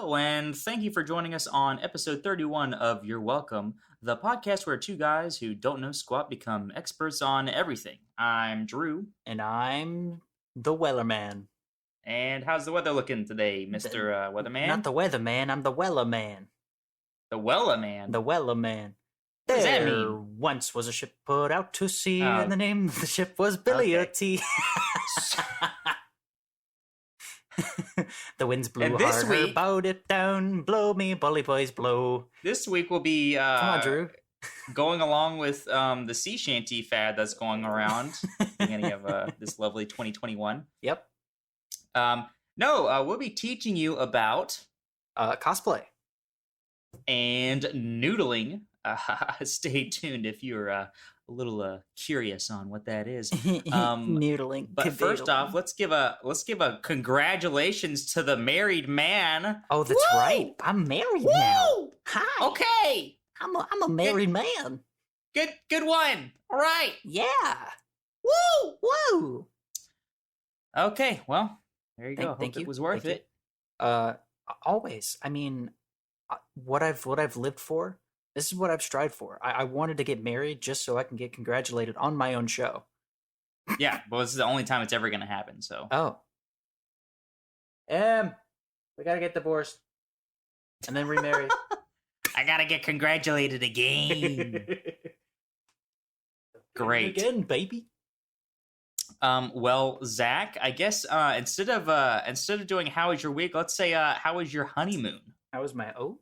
Hello, and thank you for joining us on episode 31 of You're Welcome, the podcast where two guys who don't know squat become experts on everything. I'm Drew. And I'm the Wellerman. And how's the weather looking today, Mr. Weatherman? Not the Weatherman, I'm the Wellerman. The Wellaman? The Wellerman. What does that There mean? once was a ship put out to sea, Oh. and the name of the ship was Billy Okay. O.T. The winds blew And this harder, week- bowed it down, blow me, bully boys, blow. This week we'll be Come on, Drew. going along with the sea shanty fad that's going around beginning of this lovely 2021. Yep. We'll be teaching you about Cosplay. and noodling. Stay tuned if you're a little curious on what that is. Noodling. But first Cavoodling. off, let's give a congratulations to the married man. Oh, that's Woo! right. I'm married now. Woo! Hi. Okay, I'm a married man. good one. All right. Yeah. Woo! Whoa. Okay, well, there you go. Thank Hope you. it was worth Thank it. Always. I mean, what I've lived for. This is what I've strived for. I wanted to get married just so I can get congratulated on my own show. Yeah, well, this is the only time it's ever going to happen. So Oh. We gotta get divorced. And then remarry. I gotta get congratulated again. Great. Again, baby. Well, Zach, I guess instead of doing how was your week, let's say how was your honeymoon? How was my oh.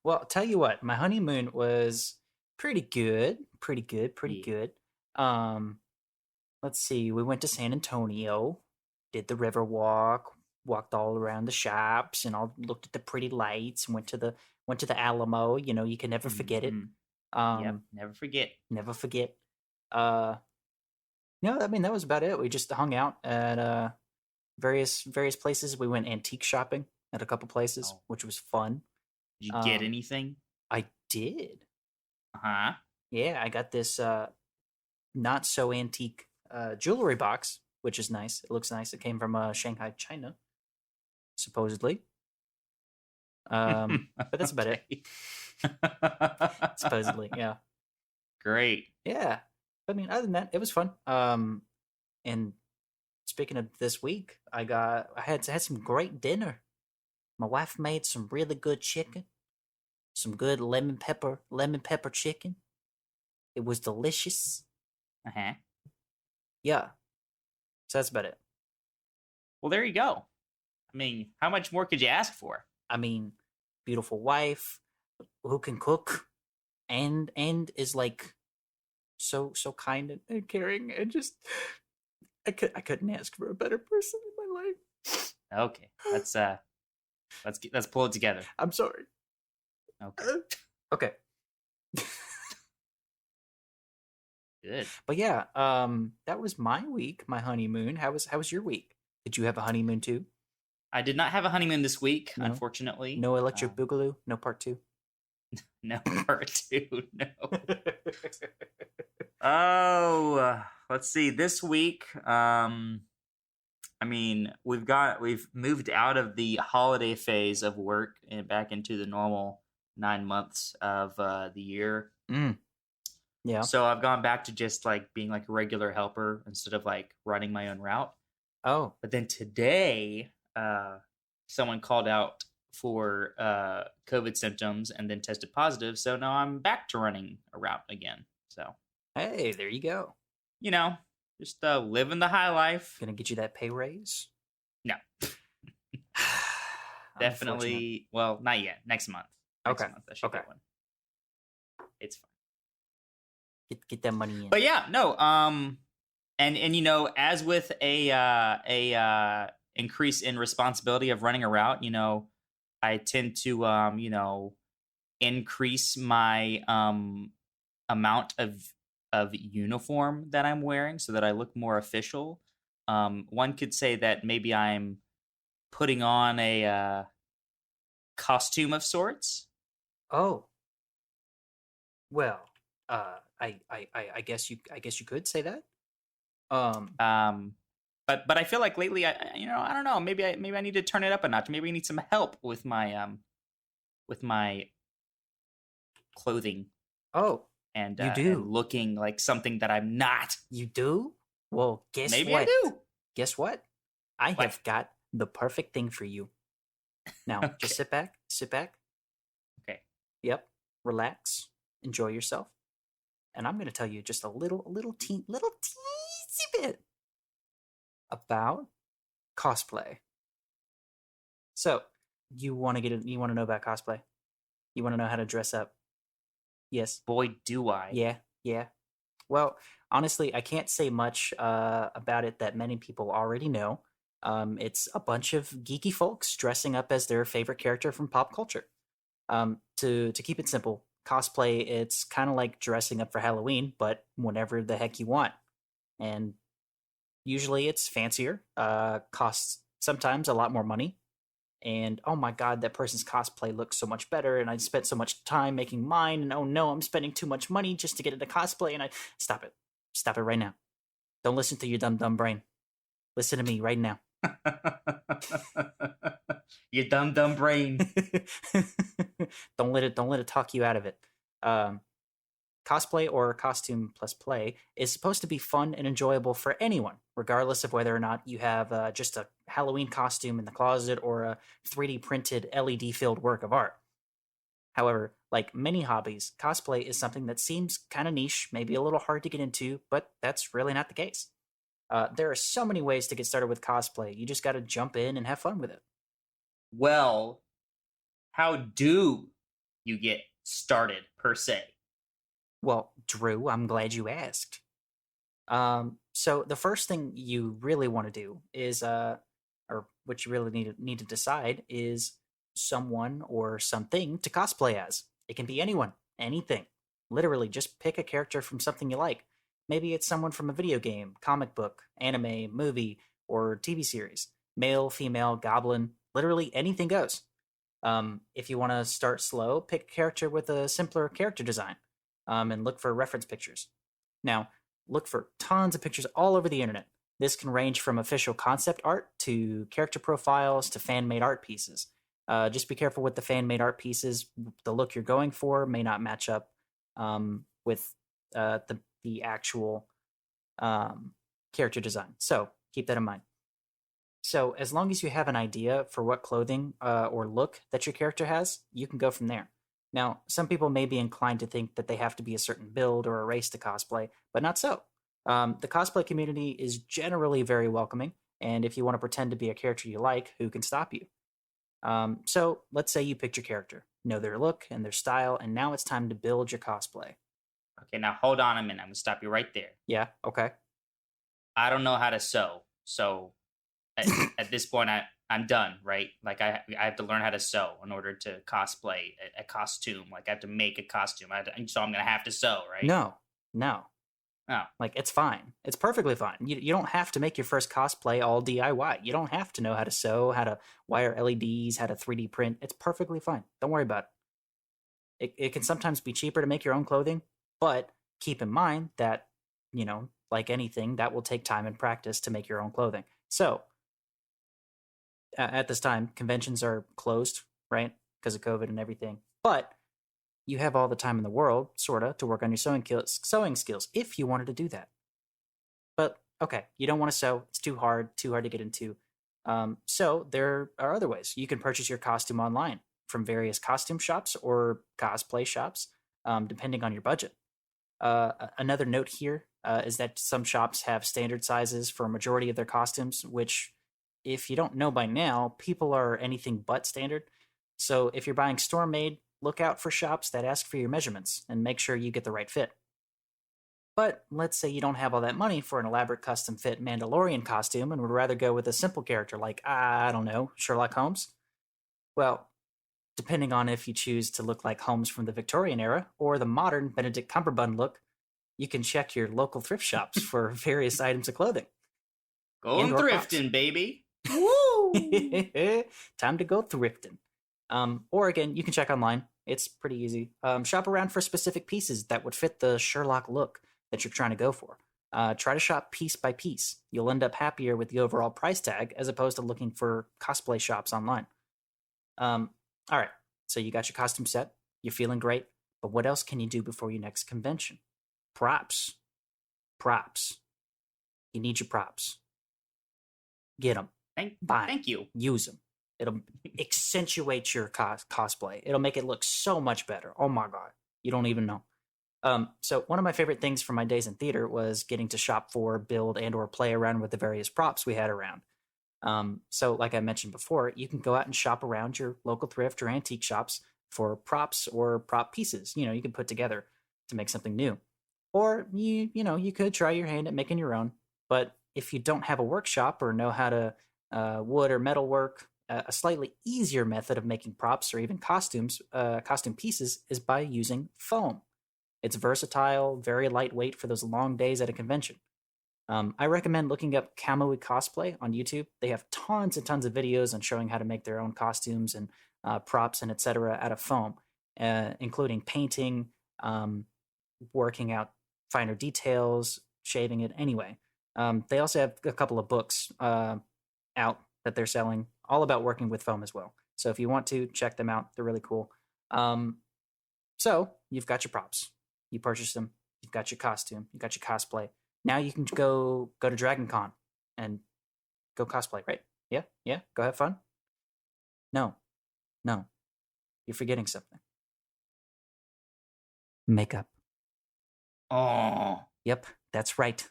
Well, I'll tell you what, my honeymoon was pretty good. Yeah. Let's see, we went to San Antonio, did the river walked all around the shops, and all looked at the pretty lights, and went to the Alamo. You know, you can never forget it. Yep, never forget. Never forget. No, I mean that was about it. We just hung out at various places. We went antique shopping at a couple places, Oh. which was fun. Did you get anything? I did. Uh-huh. Yeah, I got this not so antique jewelry box, which is nice. It looks nice. It came from Shanghai, China, supposedly. But that's about it. Supposedly, yeah. Great. Yeah. I mean, other than that, it was fun. And speaking of this week, I had some great dinner. My wife made some really good chicken, some good lemon pepper chicken. It was delicious. Uh-huh. Yeah. So that's about it. Well, there you go. I mean, how much more could you ask for? I mean, beautiful wife who can cook and is like so kind and caring, and just I couldn't ask for a better person in my life. Okay, let's pull it together. I'm sorry. Okay, Okay. good. But yeah, that was my week, my honeymoon. How was your week? Did you have a honeymoon too? I did not have a honeymoon this week, No? unfortunately. No electric boogaloo, no part 2. No part 2. No. Oh, let's see. This week, I mean, we've moved out of the holiday phase of work and back into the normal 9 months of the year. Yeah. So I've gone back to just like being like a regular helper instead of like running my own route. Oh. But then today, someone called out for COVID symptoms and then tested positive. So now I'm back to running a route again. So, Hey, there you go. you know, just living the high life. Gonna get you that pay raise? No. Unfortunate. Definitely. Well, not yet. Next month. Next Okay. month I should Okay. get one. It's fine. Get that money in. But yeah, no. And you know, as with a increase in responsibility of running a route, you know, I tend to you know, increase my amount of uniform that I'm wearing so that I look more official. One could say that maybe I'm putting on a costume of sorts. Oh. Well, I guess you could say that. but I feel like lately, I don't know. Maybe I need to turn it up a notch. Maybe I need some help with my clothing Oh, you and do. looking like something that I'm not. You do? Well, guess Maybe I what? do. Guess what? I What? have got the perfect thing for you. Now, just Okay. sit back. Okay. Yep, relax, enjoy yourself, and I'm going to tell you just a little teensy bit about cosplay. So, you want to know about cosplay? You want to know how to dress up? Yes. Boy, do I. Yeah. Yeah. Well, honestly, I can't say much about it that many people already know. It's a bunch of geeky folks dressing up as their favorite character from pop culture. To keep it simple, cosplay it's kind of like dressing up for Halloween, but whenever the heck you want. And usually it's fancier, costs sometimes a lot more money. And oh my god, that person's cosplay looks so much better, and I spent so much time making mine, and oh no, I'm spending too much money just to get into cosplay, and I stop it right now. Don't listen to your dumb brain. Listen to me right now. You dumb brain. Don't let it talk you out of it. Um, Cosplay or costume plus play is supposed to be fun and enjoyable for anyone, regardless of whether or not you have just a Halloween costume in the closet or a 3D printed LED filled work of art. However, like many hobbies, cosplay is something that seems kind of niche, maybe a little hard to get into, but that's really not the case. There are so many ways to get started with cosplay. You just got to jump in and have fun with it. Well, how do you get started per se? Well, Drew, I'm glad you asked. So the first thing you really want to do is, or what you really need to decide is someone or something to cosplay as. It can be anyone, anything. Literally, just pick a character from something you like. Maybe it's someone from a video game, comic book, anime, movie, or TV series. Male, female, goblin, literally anything goes. If you want to start slow, pick a character with a simpler character design, and look for reference pictures. Now, look for tons of pictures all over the internet. This can range from official concept art to character profiles to fan made art pieces. Just be careful with the fan made art pieces. The look you're going for may not match up with the actual um, character design. So keep that in mind. So, as long as you have an idea for what clothing or look that your character has, you can go from there. Now, some people may be inclined to think that they have to be a certain build or a race to cosplay, but not so. The cosplay community is generally very welcoming, and if you want to pretend to be a character you like, who can stop you? So, let's say you picked your character, know their look and their style, and now it's time to build your cosplay. Okay, now hold on a minute. I'm gonna stop you right there. Yeah, okay. I don't know how to sew, so at this point, I'm done. Right? Like I have to learn how to sew in order to cosplay a costume. Like I have to make a costume. So I'm gonna have to sew, right? No, no. Oh, Like, it's fine. It's perfectly fine. You don't have to make your first cosplay all DIY. You don't have to know how to sew, how to wire LEDs, how to 3D print. It's perfectly fine. Don't worry about it. It can sometimes be cheaper to make your own clothing, but keep in mind that, like anything, that will take time and practice to make your own clothing. So, at this time, conventions are closed, right? Because of COVID and everything. But you have all the time in the world, sorta, to work on your sewing skills if you wanted to do that. But okay, you don't want to sew; it's too hard to get into. So there are other ways. You can purchase your costume online from various costume shops or cosplay shops, depending on your budget. Another note here is that some shops have standard sizes for a majority of their costumes, which, if you don't know by now, people are anything but standard. So if you're buying store made, look out for shops that ask for your measurements and make sure you get the right fit. But let's say you don't have all that money for an elaborate custom fit Mandalorian costume and would rather go with a simple character like, I don't know, Sherlock Holmes. Well, depending on if you choose to look like Holmes from the Victorian era or the modern Benedict Cumberbatch look, you can check your local thrift shops for various items of clothing. going And/or thrifting, baby. Woo! Time to go thrifting. Or again, you can check online. It's pretty easy. Shop around for specific pieces that would fit the Sherlock look that you're trying to go for. Try to shop piece by piece. You'll end up happier with the overall price tag as opposed to looking for cosplay shops online. All right, so you got your costume set. You're feeling great, but what else can you do before your next convention? Props. Props. You need your props. Get them. Buy 'em. Thank you. Use them. It'll accentuate your cosplay. It'll make it look so much better. Oh my god, you don't even know. So one of my favorite things from my days in theater was getting to shop for, build, and or play around with the various props we had around. So like I mentioned before, you can go out and shop around your local thrift or antique shops for props or prop pieces. You can put together to make something new. Or you could try your hand at making your own. But if you don't have a workshop or know how to wood or metal work, a slightly easier method of making props or even costume pieces is by using foam. It's versatile, very lightweight for those long days at a convention. I recommend looking up Kamui Cosplay on YouTube. They have tons and tons of videos on showing how to make their own costumes and props and etc. out of foam, including painting, working out finer details, shaving it anyway. They also have a couple of books out that they're selling all about working with foam as well. So if you want to, check them out. They're really cool. So you've got your props. You purchase them. You've got your costume. You've got your cosplay. Now you can go to Dragon Con and go cosplay, right? Yeah. Go have fun. No. You're forgetting something. Makeup. Oh. Yep, that's right.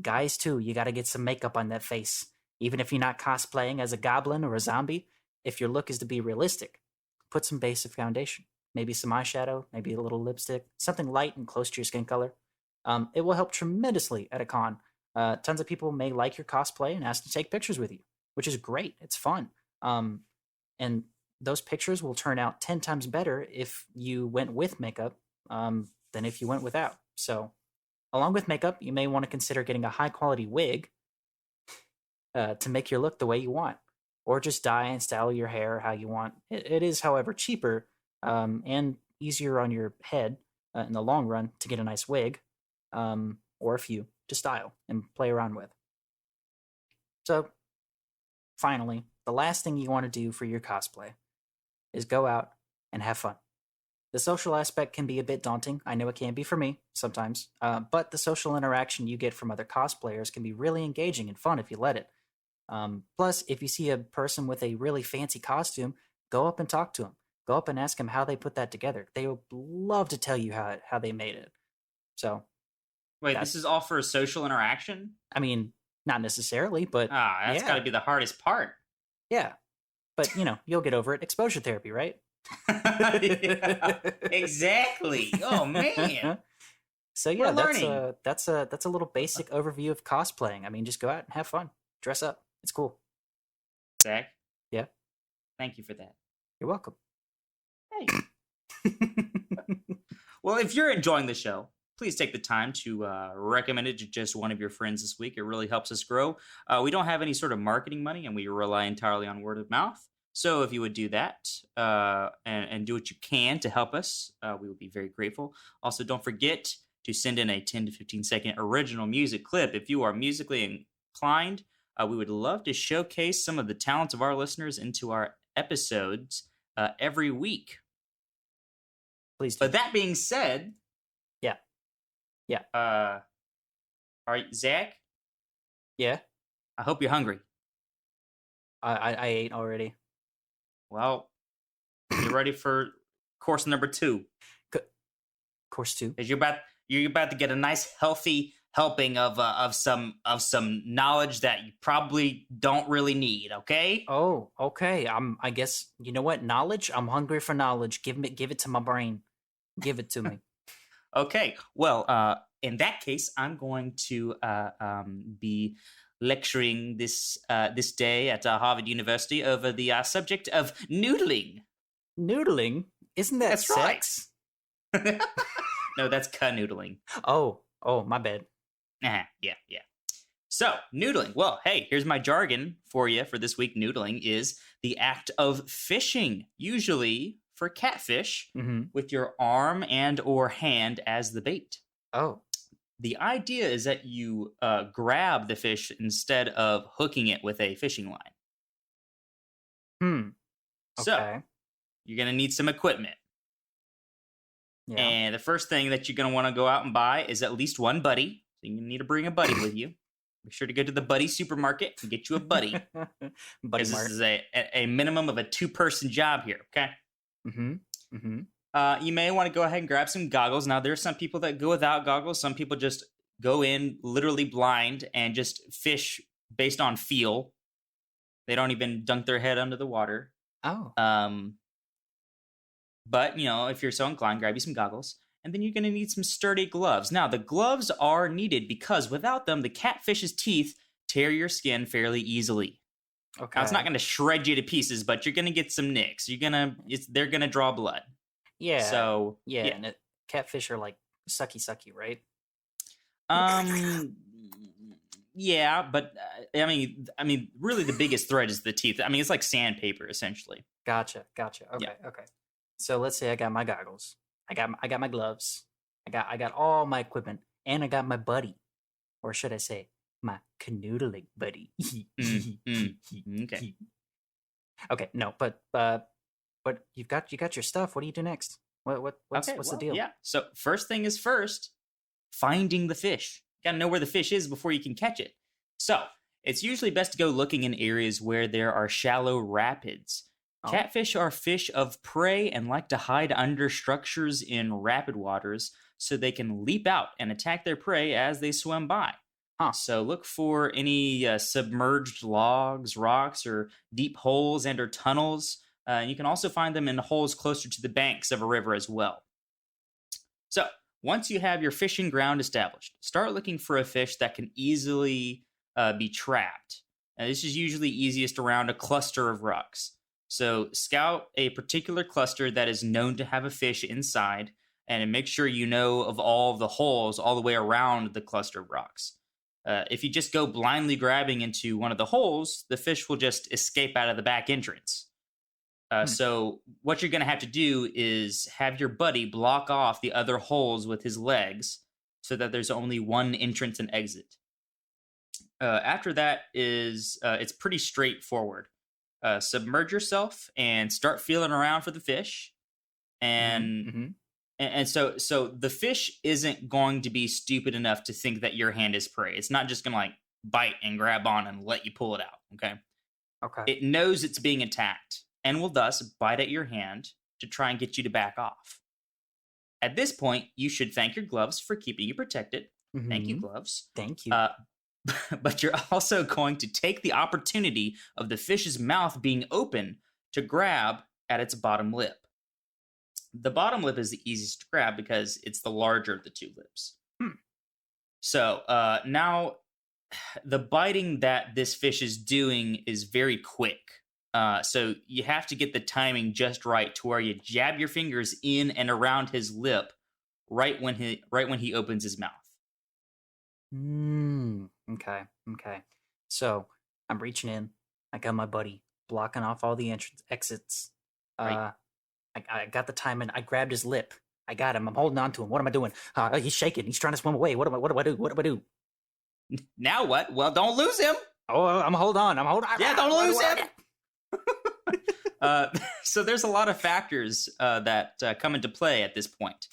Guys, too, you got to get some makeup on that face. Even if you're not cosplaying as a goblin or a zombie, if your look is to be realistic, put some basic foundation. Maybe some eyeshadow, maybe a little lipstick, something light and close to your skin color. It will help tremendously at a con. Tons of people may like your cosplay and ask to take pictures with you, which is great. It's fun. And those pictures will turn out 10 times better if you went with makeup than if you went without. So, along with makeup, you may want to consider getting a high-quality wig to make your look the way you want, or just dye and style your hair how you want. It is, however, cheaper and easier on your head in the long run to get a nice wig or a few to style and play around with. So, finally, the last thing you want to do for your cosplay is go out and have fun. The social aspect can be a bit daunting. I know it can be for me sometimes, but the social interaction you get from other cosplayers can be really engaging and fun if you let it. Plus, if you see a person with a really fancy costume, go up and talk to them. Go up and ask them how they put that together. They would love to tell you how they made it. So, wait, this is all for a social interaction? I mean, not necessarily, but that's got to be the hardest part. Yeah, but you'll get over it. Exposure therapy, right? Yeah, exactly. Oh man. So yeah, that's a little basic overview of cosplaying. I mean, just go out and have fun, dress up. It's cool. Zach. Yeah. Thank you for that. You're welcome. Hey. Well, if you're enjoying the show, please take the time to recommend it to just one of your friends this week. It really helps us grow. We don't have any sort of marketing money, and we rely entirely on word of mouth. So if you would do that and do what you can to help us, we would be very grateful. Also, don't forget to send in a 10 to 15 second original music clip. If you are musically inclined, we would love to showcase some of the talents of our listeners into our episodes every week. Please do. But that being said... Yeah. All right, Zach? Yeah? I hope you're hungry. I ate already. Well, you ready for course number 2? Course 2? You're about to get a nice, healthy helping of some knowledge that you probably don't really need. Okay? Oh, okay. I guess you know what? Knowledge. I'm hungry for knowledge. Give it to my brain. Give it to me. Okay. Well, in that case, I'm going to be lecturing this day at Harvard University over the subject of noodling. Noodling? Isn't that sex? Right. No, that's canoodling. Oh, my bad. Yeah. So, noodling. Well, hey, here's my jargon for you for this week. Noodling is the act of fishing, usually for catfish, with your arm and or hand as the bait. Oh. The idea is that you grab the fish instead of hooking it with a fishing line. Hmm. So Okay. you're going to need some equipment. Yeah. And the first thing that you're going to want to go out and buy is at least one buddy. So you need to bring a buddy with you. Make sure to go to the buddy supermarket and get you a buddy. Buddy Because this Mart. is a minimum of a 2-person job here, okay? Mm-hmm. Mm-hmm. You may want to go ahead and grab some goggles. Now, there are some people that go without goggles. Some people just go in literally blind and just fish based on feel. They don't even dunk their head under the water. Oh. But, if you're so inclined, grab you some goggles. And then you're going to need some sturdy gloves. Now, the gloves are needed because without them, the catfish's teeth tear your skin fairly easily. Okay. Now, it's not going to shred you to pieces, but you're going to get some nicks. They're going to draw blood. Yeah. So, yeah. And catfish are like sucky, right? Yeah, but I mean, really, the biggest threat is the teeth. I mean, it's like sandpaper, essentially. Gotcha. Okay. Okay. So let's say I got my goggles. I got my gloves. I got all my equipment, and I got my buddy, or should I say, my canoodling buddy. Okay. Okay. No, but you've got your stuff. What do you do next? What's the deal? Yeah. So first thing is first, finding the fish. You gotta know where the fish is before you can catch it. So it's usually best to go looking in areas where there are shallow rapids. Oh. Catfish are fish of prey and like to hide under structures in rapid waters so they can leap out and attack their prey as they swim by. So look for any submerged logs, rocks, or deep holes and or tunnels. And you can also find them in holes closer to the banks of a river as well. So once you have your fishing ground established, start looking for a fish that can easily be trapped. Now, this is usually easiest around a cluster of rocks. So scout a particular cluster that is known to have a fish inside and make sure you know of all of the holes all the way around the cluster of rocks. If you just go blindly grabbing into one of the holes, the fish will just escape out of the back entrance. So what you're going to have to do is have your buddy block off the other holes with his legs so that there's only one entrance and exit. After that it's pretty straightforward. Submerge yourself and start feeling around for the fish. And so the fish isn't going to be stupid enough to think that your hand is prey. It's not just going to like bite and grab on and let you pull it out. Okay. It knows it's being attacked and will thus bite at your hand to try and get you to back off. At this point, you should thank your gloves for keeping you protected. Thank you, gloves. Thank you. But you're also going to take the opportunity of the fish's mouth being open to grab at its bottom lip. The bottom lip is the easiest to grab because it's the larger of the two lips. So now the biting that this fish is doing is very quick. So you have to get the timing just right to where you jab your fingers in and around his lip right when he opens his mouth. Okay. So I'm reaching in. I got my buddy blocking off all the exits. Right. I got the timing. I grabbed his lip. I got him. I'm holding on to him. What am I doing? He's shaking. He's trying to swim away. What do I do? What do I do? Now what? Well, don't lose him. Oh, I'm hold on. Yeah, don't lose him. So there's a lot of factors that come into play at this point.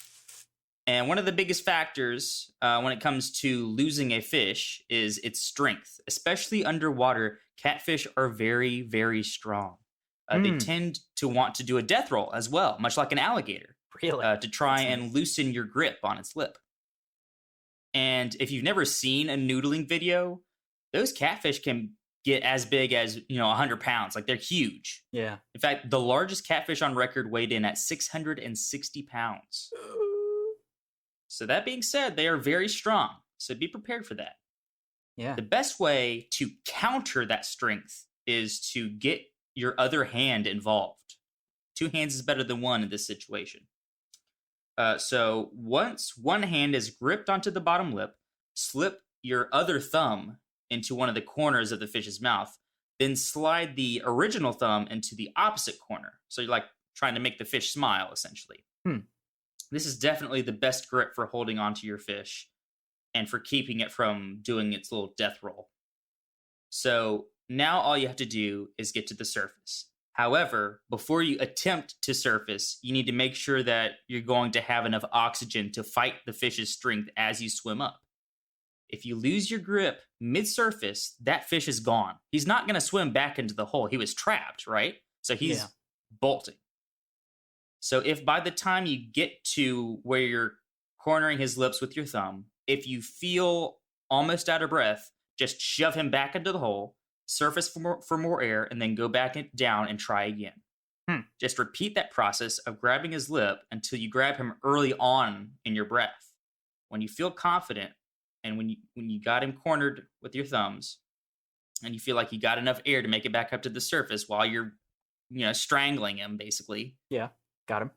And one of the biggest factors when it comes to losing a fish is its strength. Especially underwater, catfish are very, very strong. They tend to want to do a death roll as well, much like an alligator. Really? To try and loosen your grip on its lip. And if you've never seen a noodling video, those catfish can get as big as 100 pounds. Like, they're huge. Yeah. In fact, the largest catfish on record weighed in at 660 pounds. So that being said, they are very strong. So be prepared for that. Yeah. The best way to counter that strength is to get your other hand involved. 2 hands is better than 1 in this situation. So once one hand is gripped onto the bottom lip, slip your other thumb into one of the corners of the fish's mouth, then slide the original thumb into the opposite corner. So you're like trying to make the fish smile, essentially. This is definitely the best grip for holding onto your fish. and for keeping it from doing its little death roll. So now all you have to do is get to the surface. However, before you attempt to surface, you need to make sure that you're going to have enough oxygen to fight the fish's strength as you swim up. If you lose your grip mid-surface, that fish is gone. He's not going to swim back into the hole. He was trapped, right? So he's bolting. So if by the time you get to where you're cornering his lips with your thumb, if you feel almost out of breath, just shove him back into the hole, surface for more air, and then go back down and try again. Just repeat that process of grabbing his lip until you grab him early on in your breath. When you feel confident, and when you got him cornered with your thumbs, and you feel like you got enough air to make it back up to the surface while you're, strangling him, basically. Yeah, got him.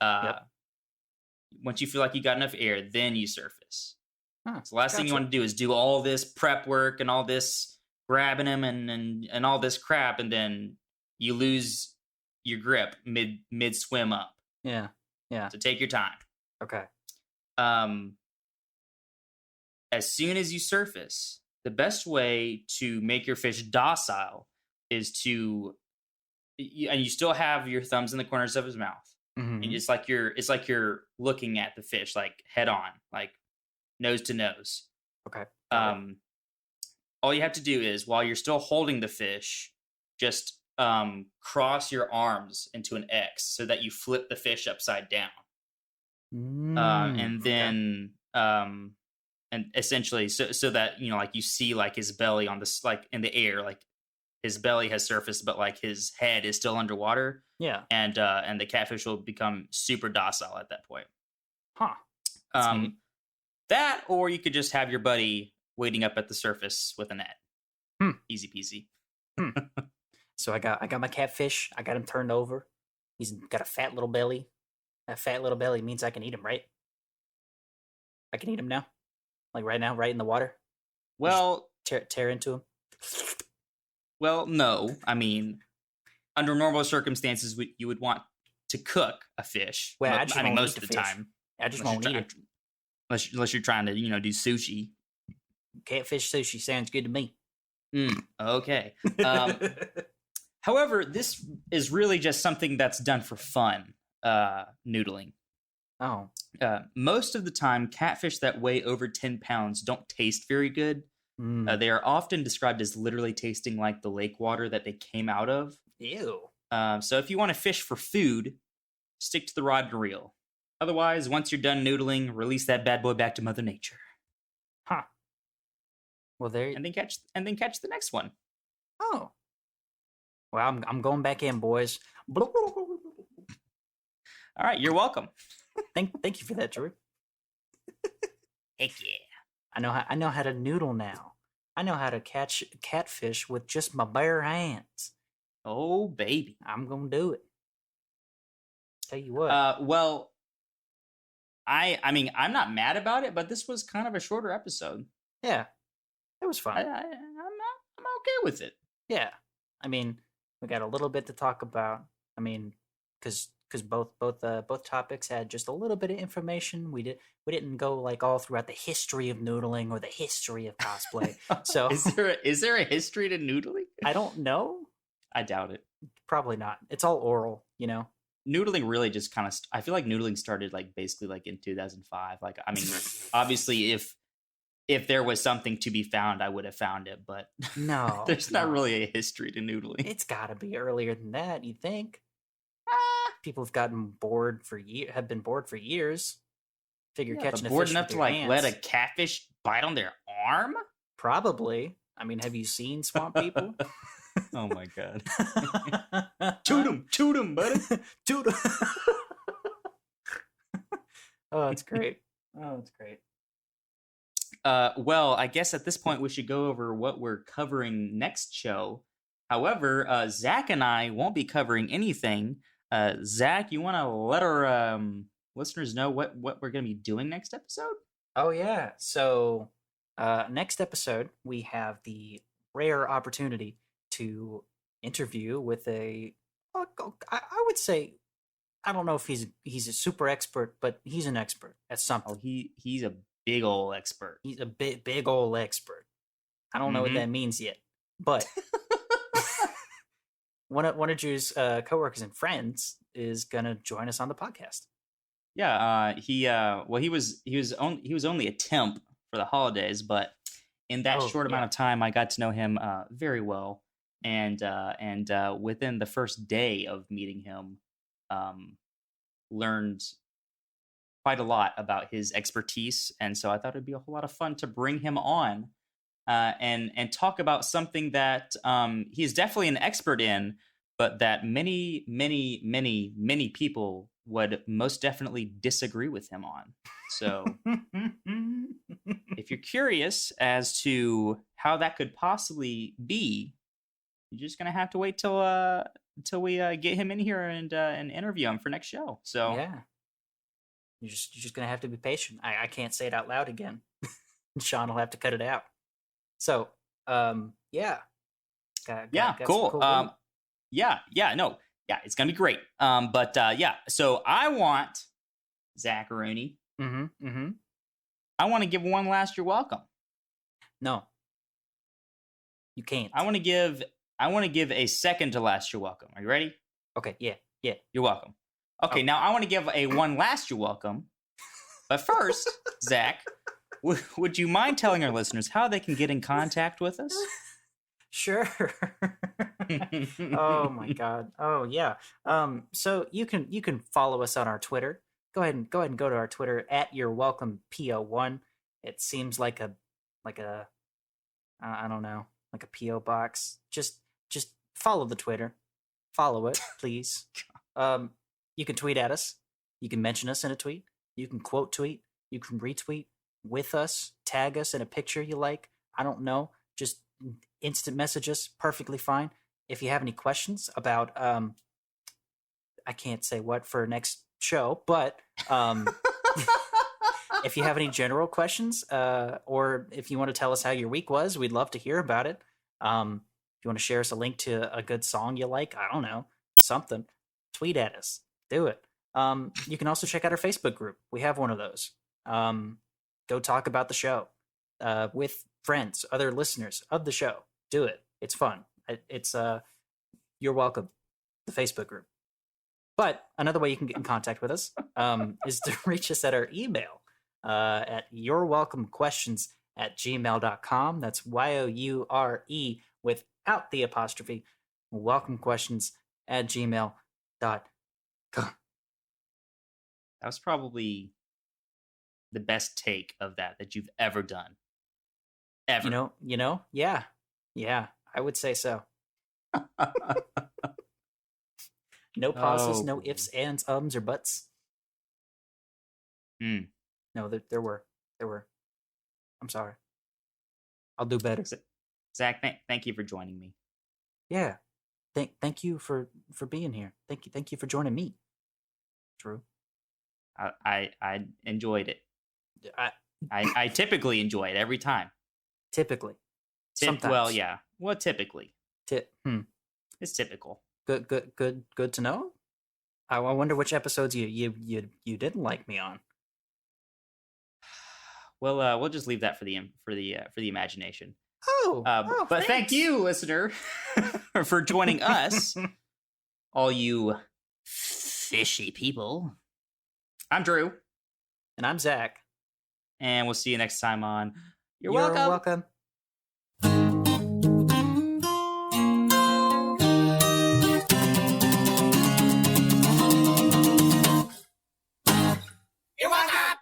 Once you feel like you got enough air, then you surface. So the last thing you want to do is do all this prep work and all this grabbing him and all this crap, and then you lose your grip mid swim up. Yeah. So take your time. Okay. As soon as you surface, the best way to make your fish docile is and you still have your thumbs in the corners of his mouth, and it's like you're looking at the fish like head on, like nose to nose. Okay. All you have to do is, while you're still holding the fish, just cross your arms into an X so that you flip the fish upside down, and then and essentially so that like you see like his belly on this, like in the air, like his belly has surfaced, but like his head is still underwater. Yeah. And the catfish will become super docile at that point. That, or you could just have your buddy waiting up at the surface with a net. Easy peasy. So I got my catfish. I got him turned over. He's got a fat little belly. That fat little belly means I can eat him, right? I can eat him now, like right now, right in the water. Well, tear into him. Well, no. I mean, under normal circumstances, you would want to cook a fish. Well, most of the time. I just won't eat it. Unless you're trying to, do sushi. Catfish sushi sounds good to me. Okay. However, this is really just something that's done for fun, noodling. Oh. Most of the time, catfish that weigh over 10 pounds don't taste very good. They are often described as literally tasting like the lake water that they came out of. Ew. So if you want to fish for food, stick to the rod and reel. Otherwise, once you're done noodling, release that bad boy back to Mother Nature. Well, and then catch the next one. Oh. Well, I'm going back in, boys. All right, you're welcome. Thank you for that, Drew. Heck yeah. I know how to noodle now. I know how to catch catfish with just my bare hands. Oh, baby. I'm going to do it. Tell you what. Well, I mean, I'm not mad about it, but this was kind of a shorter episode. Yeah. It was fun. I'm okay with it. Yeah. I mean, we got a little bit to talk about. I mean, because both topics had just a little bit of information. We didn't go like all throughout the history of noodling or the history of cosplay. So is there a history to noodling? I don't know. I doubt it. Probably not. It's all oral, Noodling really just kind of I feel like noodling started like basically like in 2005. Like, I mean, obviously if there was something to be found, I would have found it, but no, there's not really a history to noodling. It's got to be earlier than that, you'd think. People have been bored for years. Figure catching a bored fish enough with to your like hands. let a catfish bite on their arm? Probably. I mean, have you seen swamp people? Oh my god. Toot 'em, buddy. Toot 'em. Oh, it's great. Well, I guess at this point we should go over what we're covering next show. However, Zach and I won't be covering anything. Zach, you want to let our listeners know what we're going to be doing next episode? Oh, yeah. So next episode, we have the rare opportunity to interview with I would say, I don't know if he's a super expert, but he's an expert at something. Oh, he's a Big ol' expert. He's a big old expert. I don't know what Mhm. that means yet, but one of Drew's coworkers and friends is gonna join us on the podcast. Yeah, he was only a temp for the holidays, but in that Oh short amount yeah. of time, I got to know him very well, and within the first day of meeting him, um, learned quite a lot about his expertise, and so I thought it'd be a whole lot of fun to bring him on and talk about something that he's definitely an expert in, but that many people would most definitely disagree with him on. So, if you're curious as to how that could possibly be, you're just gonna have to wait till we get him in here and interview him for next show. So, Yeah. You're just gonna have to be patient. I can't say it out loud again. Sean will have to cut it out. So, yeah. yeah, Got some cool. cool loot. No, yeah, it's gonna be great. But yeah, so I want Zach Rooney. Mm-hmm. Mm-hmm. I want to give one last you're welcome. No. You can't. I want to give a second to last you're welcome. Are you ready? Okay, yeah, yeah. You're welcome. Okay, Oh. now I want to give a one last you're welcome. But first, Zach, would you mind telling our listeners how they can get in contact with us? Sure. Oh my god. Oh yeah. So you can follow us on our Twitter. Go ahead and go to our Twitter at your welcome PO1. It seems like a I don't know, like a PO box. Just follow the Twitter. Follow it, please. You can tweet at us. You can mention us in a tweet. You can quote tweet. You can retweet with us. Tag us in a picture you like. I don't know. Just instant message us. Perfectly fine. If you have any questions about I can't say what for next show, but if you have any general questions, or if you want to tell us how your week was, we'd love to hear about it. If you want to share us a link to a good song you like, I don't know, something, tweet at us. Do it. You can also check out our Facebook group. We have one of those. Go talk about the show with friends, other listeners of the show. Do it. It's fun. It's you're welcome. The Facebook group. But another way you can get in contact with us is to reach us at our email at yourwelcomequestions@gmail.com. That's YOURE without the apostrophe. Welcomequestions@gmail.com. That was probably the best take of that you've ever done. Ever. Yeah, I would say so. No pauses, no ifs, ands, ums, or buts. Mm. No, there were. I'm sorry. I'll do better. Zach, thank you for joining me. Yeah. Thank you for being here. Thank you for joining me. Drew. I enjoyed it. I I typically enjoy it every time. typically. Sometimes. Well, yeah. Well, typically. It's typical. Good to know. I wonder which episodes you didn't like me on. Well, we'll just leave that for the imagination. But thanks. Thank you, listener, for joining us, all you fishy people. I'm Drew, and I'm Zach, and we'll see you next time on You're welcome.